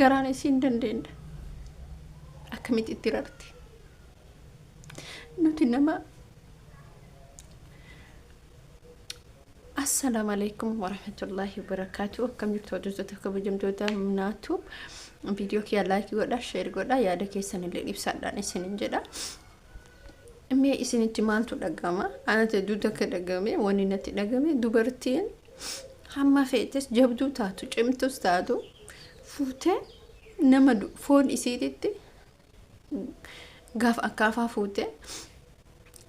garaan isiin dandeenya akkamitti itti rarti nuti nama. السلام عليكم ورحمة الله وبركاته. كم جبتوا جزء كبجمتوا مناتو فيديو كي لايك ولا شير ولا يا دكي سنة اللي بسالني سنين جدا أمي إسنين تمان تدعما أنا تدودا كدعامي واني نتدعامي دوبرتين هم فيتس جبدو تاتو جمتو ستادو فوته نمدو فون إسيدتي قاف أكافا فوته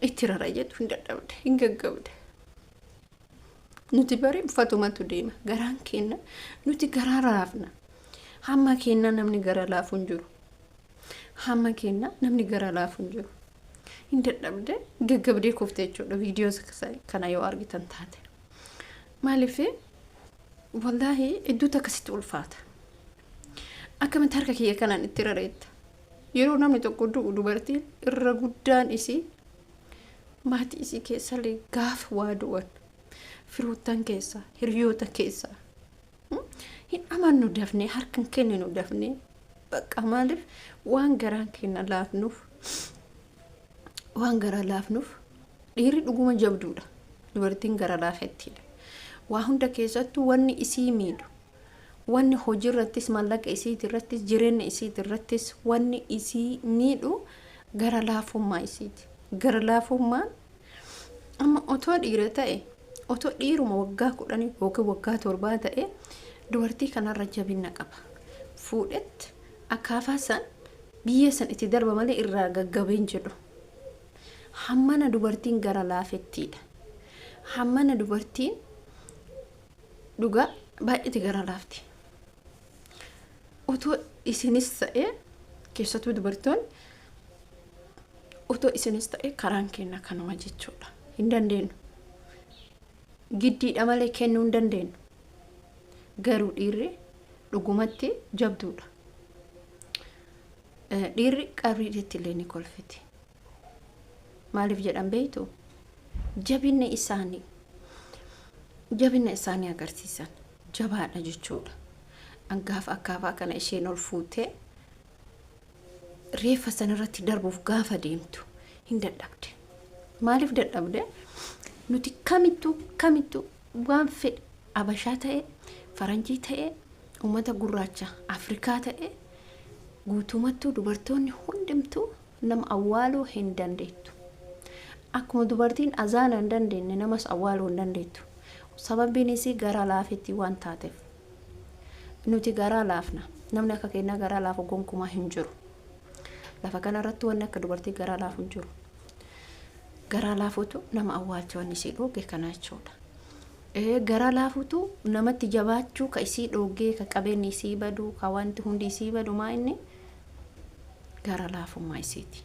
إترارجت فندرت إنجا جود nuti bari uffatumatu deema garaan kenna nuti garaa raafna hamma kenna namni gara laafuun jiru hamma kenna namni gara laafuun jiru hin dadhabde gaggabdee koftee jechuudha viidiyoos kana yoo argitan taate maaliif wallahi iddoo takkasitti ulfaata akkamitti harka kiyya kanaan itti rareetta yeroo namni tokko dubartiin irra guddaan isii maatii isii keessallee gaafa waa du'an firuutan keessa hiriyoota keessa hin amannu dafne harkan kenninu dafne bakka maaliif waan garaan kenna laafnuuf waan gara laafnuuf dhiirri dhuguma jabduudha dubartiin gara laafettiidha waa hunda keessattuu wanni isii miidhu wanni hojii irrattis mallaqa isii irrattis jireenya isii irrattis wanni isii miidhu gara laafummaa isiiti gara laafummaan amma otoo dhiira ta'e otoo dhiiruma waggaa 10 yookiin waggaa 7 ta'e dubartii kanarra jabina qaba fuudhetti akaafaa san biyya san itti darba malee irraa gaggabeen jedhu hammana dubartiin gara laafettiidha hammana dubartiin dhugaa baay'ee gara laafti otoo isinis ta'e keessattuu dubartoonni otoo isinis ta'e karaan kenna kanuma jechuudha hin dandeenyu giddiidha malee kennuu hin dandeenyu garuu dhiirri dhugumatti jabduudha dhiirri qabriitti illee ni kolfiti maaliif jedhan beeytu jabinna isaanii agarsiisan jabaadha jechuudha angaaf akkaafaa kana isheen ol fuutee reeffa sanarratti darbuuf gaafa deemtu hin dadhabde maaliif dadhabde nuti kamittu waan fedhe abashaa ta'e faranjii ta'e ummata gurraacha afrikaa ta'e guutumattuu dubartoonni hundumtuu nama awwaaluu hin dandeettu akkuma dubartiin azaana hin dandeenye namas awwaaluu hin dandeettu sababiin isii garaa laafetti waan taateef nuti garaa laafna namni akka keenyaa garaa laafu gonkumaa hin jiru lafa kanarratti wanni akka dubartii garaa laafu hin jiru garaa laafutu nama awwaalcha wanni isii dhoogge kana jechuudha garaa laafutu namatti jabaachuu ka isii dhoogge ka qabeenyi isii badu ka wanti hundi isii badu maa inni garaa laafummaa isiiti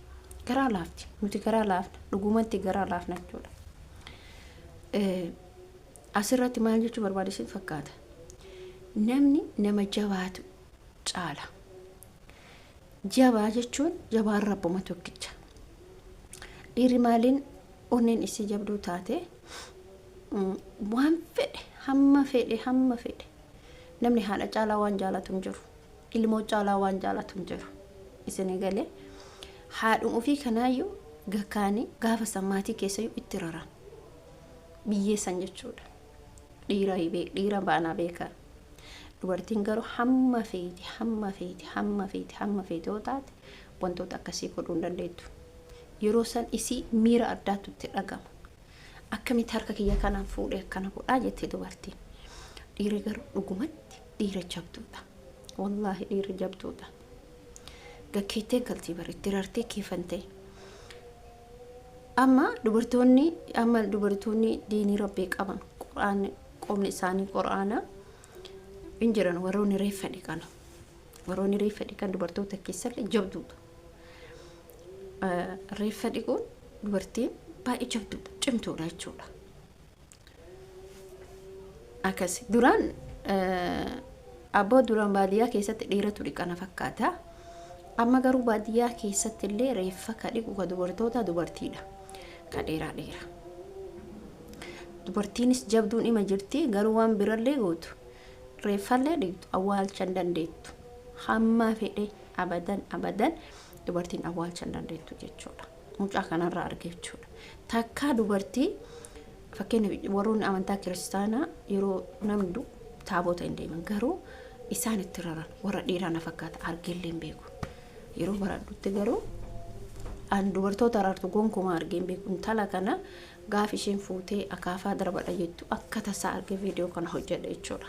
garaa laafti nuti garaa laafna dhugumatti garaa laafna jechuudha asirratti maal jechuu barbaadisiin fakkaata namni nama jabaatu caala jabaa jechuun jabaan rabbuma tokkicha dhiirri maaliin onneen isii jabduu taate waan fedhe hamma fedhe namni haadha caalaa waan jaalatu hin jiru ilmoo caalaa waan jaalatu hin jiru isin galee haadhum ofii kanaayyuu gakkaanii gaafa sammaatii keessayyuu itti raran biyyee san jechuudha dhiira baanaa beekaa dubartiin garuu hamma feeti yoo taate wantoota akkasii godhuu hin dandeettu yeroo san isii miira addaatu itti dhagama akkamitti harka kiyya kanaan fuudhee akkana godhaa jettee dubartiin dhiirri garuu dhugumatti dhiira jabduudha wallaahi dhiira jabduudha gakkeettee galtii baritti rartee keefantee amma dubartoonni diinii rabbii qaban quraan qomni isaanii quraana injiran warroonni reeffa dhiqan dubartoota keessallee jabduudha reeffa dhiquun dubartiin baay'ee jabduudha cimtuudha jechuudha akkasi duraan abbaa duraan baadiyyaa keessatti dhiiratu dhiqana fakkaata amma garuu baadiyyaa keessatti illee reeffa ka dhiqu ka dubartoota dubartiidha ka dheeraa dubartiinis jabduun ima jirti garuu waan birallee gootu reeffallee dhiqtu awwaalcha dandeettu hamma fedhe abadan dubartiin awwaalcha hin dandeettu jechuudha. Mucaa kanarraa arge jechuudha. Takka dubartii fakkeenya warroonni amantaa kiristaanaa yeroo namni taabota hin deeman garuu isaan itti raran warra dhiiraa na fakkaata argeellee hin beeku. Yeroo baradhutti garuu an dubartoota rartu gonkumaa argee hin beeku. Intala kana gaaf isheen fuutee akaafaa darbadha jettu akka tasaa arge viidiyoo kana hojjedha jechuudha.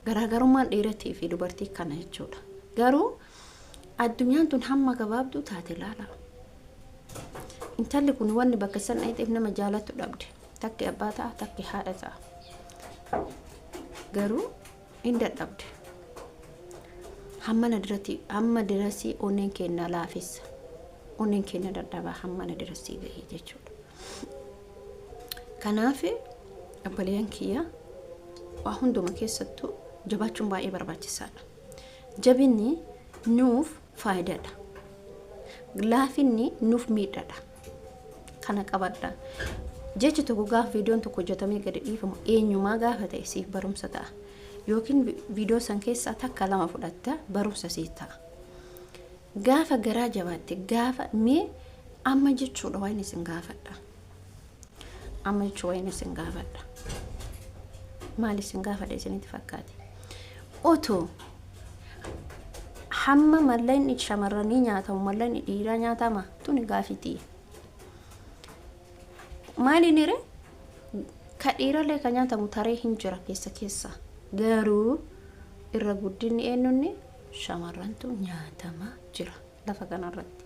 Garaagarummaan dhiiratii fi dubartii kana jechuudha. Garuu addunyaan tun hamma gabaabduu taate ilaala. Intalli kun wanni bakka san dhayiiteef nama jaalatu dhabde. Takki abbaa ta'a, takki haadha ta'a. Garuu hin dadhabde. Hamma dirasii onneen keenya laafessa. Onneen keenya dadhabaa hamma dirasii gahee jechuudha. Kanaaf obboleeyyan kiyya waa hunduma keessattuu jabaachuun baay'ee barbaachisaadha. Jabinni nuuf faayidaadha. Laafinni nuuf miidhaadha. Kana qabadha. Jechi tokko gaaf viidiyoon tokko hojjetamee gadi dhiifamu eenyumaa gaafa ta'e siif barumsa ta'a. Yookiin viidiyoo san keessaa takka lama fudhatta barumsa siif ta'a. Gaafa garaa jabaatte gaafa mee amma jechuudha waan isin gaafadha. Amma jechuudha waan isin gaafadha. Maal isin gaafadha isinitti fakkaate? Otoo hamma mallayni shamarranii nyaatamu mallayni dhiiraa nyaatama tuni gaafitii. Maalinire ka dhiirallee ka nyaatamu taree hin jira keessa. Garuu irra guddinni eenyunni shamarrantu nyaatama jira lafa kanarratti.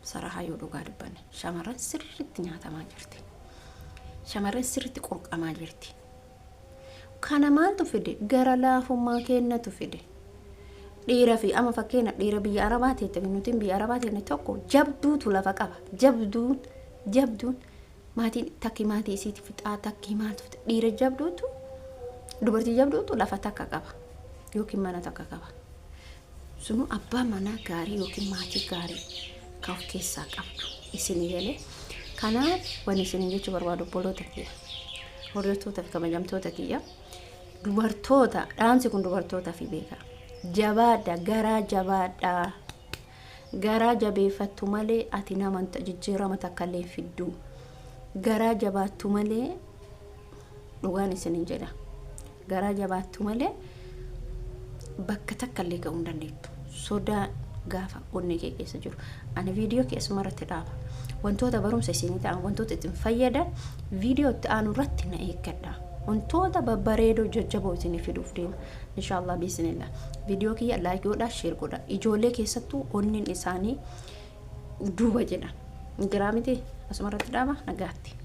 Sarahaa yoo dhugaa dubbanne shamarran sirriitti nyaatamaa jirti. Shamarran sirriitti qurqamaa jirti. Kana maaltu fide? Gara laafummaa kennatu fide. Dhiira fi ama fakkeenya dhiira biyya Arabaa ta'e nuti biyya Arabaa ta'e tokko jabduutu lafa qaba. Jabduun maatiin takki maatii isiiti fixaa takki maaltu dhiira jabduutu dubartii jabduutu lafa takka qaba yookiin mana takka qaba. Sunu abbaa manaa gaarii yookiin maatii gaarii ka of keessaa qabdu isin galee. Kanaaf waan isin jechuu barbaadu obboloota kiyya hordoftoota fi kabajamtoota kiyya dubartoota dhaamsi kun dubartoota fi beeka. Jabaadha garaa jabaadha. Garaa jabeeffattu malee ati nama jijjiirama takkallee fiddu. Garaa jabaattu malee dhugaan isin jedha. Garaa jabaattu malee bakka takkallee ga'uu hin dandeettu. Sodaa gaafa onnee kee keessa jiru. Ani viidiyoo keessuma irratti dhaaba. Wantoota barumsa isinii ta'an wantoota ittiin fayyadan viidiyoo itti aanu irratti na eeggadha. Wantoota babbareedoo jajjaboo isinii fiduuf deema. Inshallah bismillah. Viidiyoo kiyya like godhaa, share godhaa. Ijoollee keessattuu onneen isaanii duuba jedhan. Giraamiti asuma irratti dhaaba nagaatti.